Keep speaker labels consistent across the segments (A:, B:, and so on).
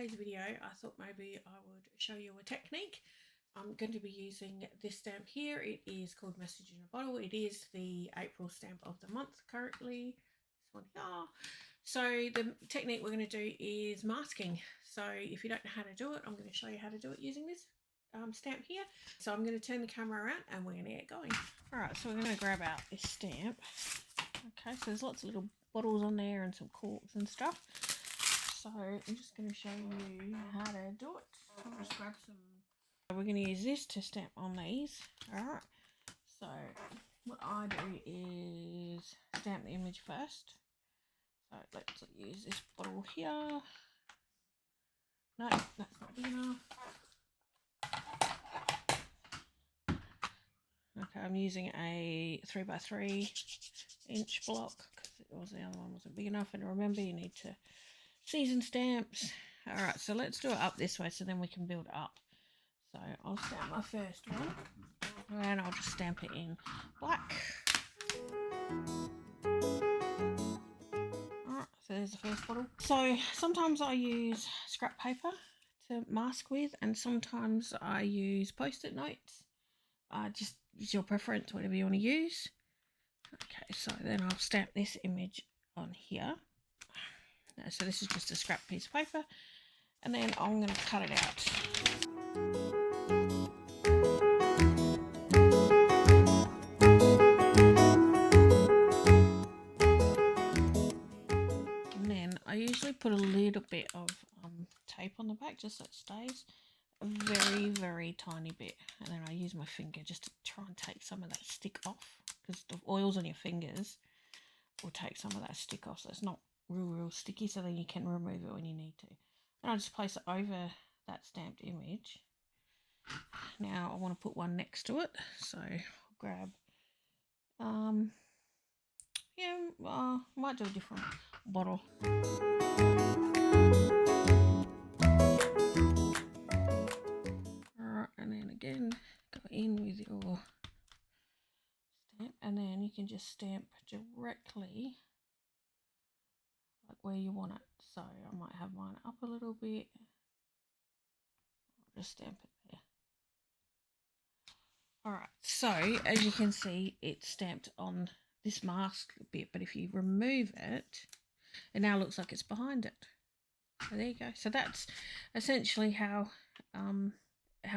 A: today's video, I thought maybe I would show you a technique. I'm going to be using this stamp here. It is called Message in a Bottle. It is the April stamp of the month currently. This one here. So the technique we're going to do is masking. So if you don't know how to do it, I'm going to show you how to do it using this stamp here. So I'm going to turn the camera around and we're going to get going. Alright, so we're going to grab out this stamp. Okay, so there's lots of little bottles on there and some corks and stuff. So I'm just going to show you how to do it. I'll just grab some. We're going to use this to stamp on these. Alright, so what I do is stamp the image first. So let's use this bottle here. No, that's not big enough. Okay, I'm using a 3x3 inch block because the other one wasn't big enough. And remember, you need to season stamps. Alright, so let's do it up this way so then we can build up. So I'll stamp my first one and I'll just stamp it in black. Alright, so there's the first bottle. So sometimes I use scrap paper to mask with, and sometimes I use post-it notes. Just use your preference, whatever you want to use. Okay, so then I'll stamp this image on here. So this is just a scrap piece of paper, and then I'm going to cut it out. And then I usually put a little bit of tape on the back just so it stays. A very, very tiny bit, and then I use my finger just to try and take some of that stick off, because the oils on your fingers will take some of that stick off, so it's not real sticky, so then you can remove it when you need to. And I'll just place it over that stamped image. Now I want to put one next to it, so I'll grab might do a different bottle. Alright, and then again go in with your stamp, and then you can just stamp directly like where you want it. So I might have mine up a little bit. I'll just stamp it there. Alright, so as you can see, it's stamped on this mask bit, but if you remove it, it now looks like it's behind it. So there you go. So that's essentially how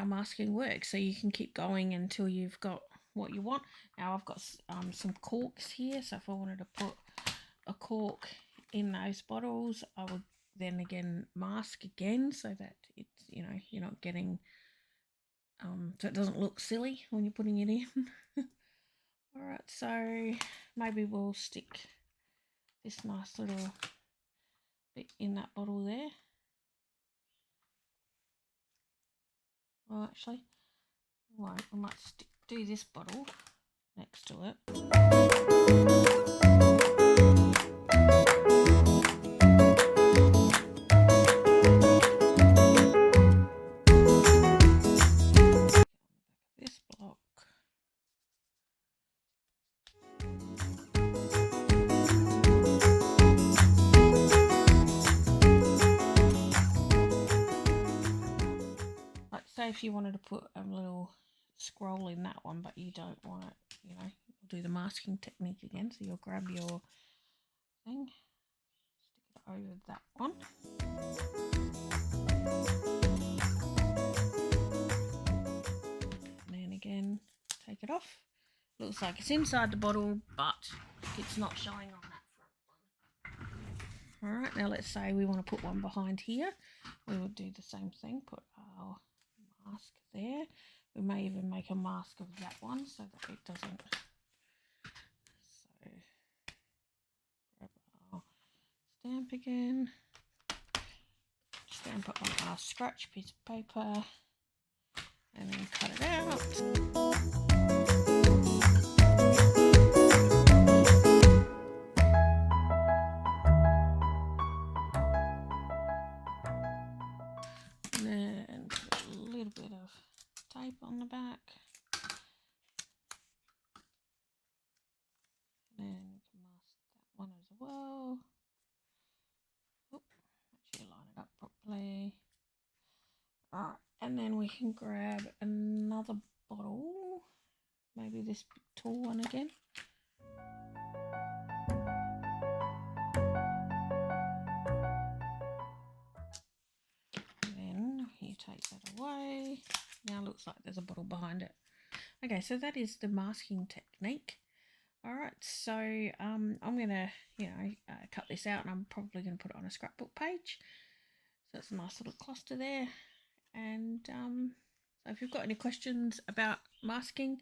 A: masking works. So you can keep going until you've got what you want. Now I've got some corks here, so if I wanted to put a cork in those bottles, I would then again mask again so that it's, you're not getting so it doesn't look silly when you're putting it in. Alright, so maybe we'll stick this nice little bit in that bottle there. Well, actually, we might do this bottle next to it. This block. Like, say if you wanted to put a little scroll in that one, but you don't want it, you'll do the masking technique again. So you'll grab your thing, stick it over that one. And then again, take it off. Looks like it's inside the bottle, but it's not showing on that front one. Alright, now let's say we want to put one behind here. We will do the same thing, put our mask there. We may even make a mask of that one so that it doesn't. So grab our stamp again, stamp it on our scratch piece of paper, and then cut it out. And then put a little bit of tape on the back. And then we can mask that one as well. Oh, actually line it up properly. And then we can grab another bottle, maybe this tall one again. And then you take that away. Now it looks like there's a bottle behind it. Okay, so that is the masking technique. All right, so I'm gonna, cut this out, and I'm probably gonna put it on a scrapbook page. So it's a nice little cluster there. And so if you've got any questions about masking,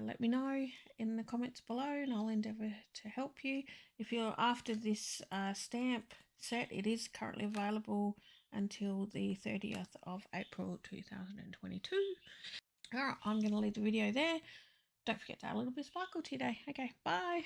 A: let me know in the comments below, and I'll endeavour to help you. If you're after this stamp set, it is currently available until the 30th of April 2022. All right, I'm going to leave the video there. Don't forget to add a little bit of sparkle today. Okay, bye.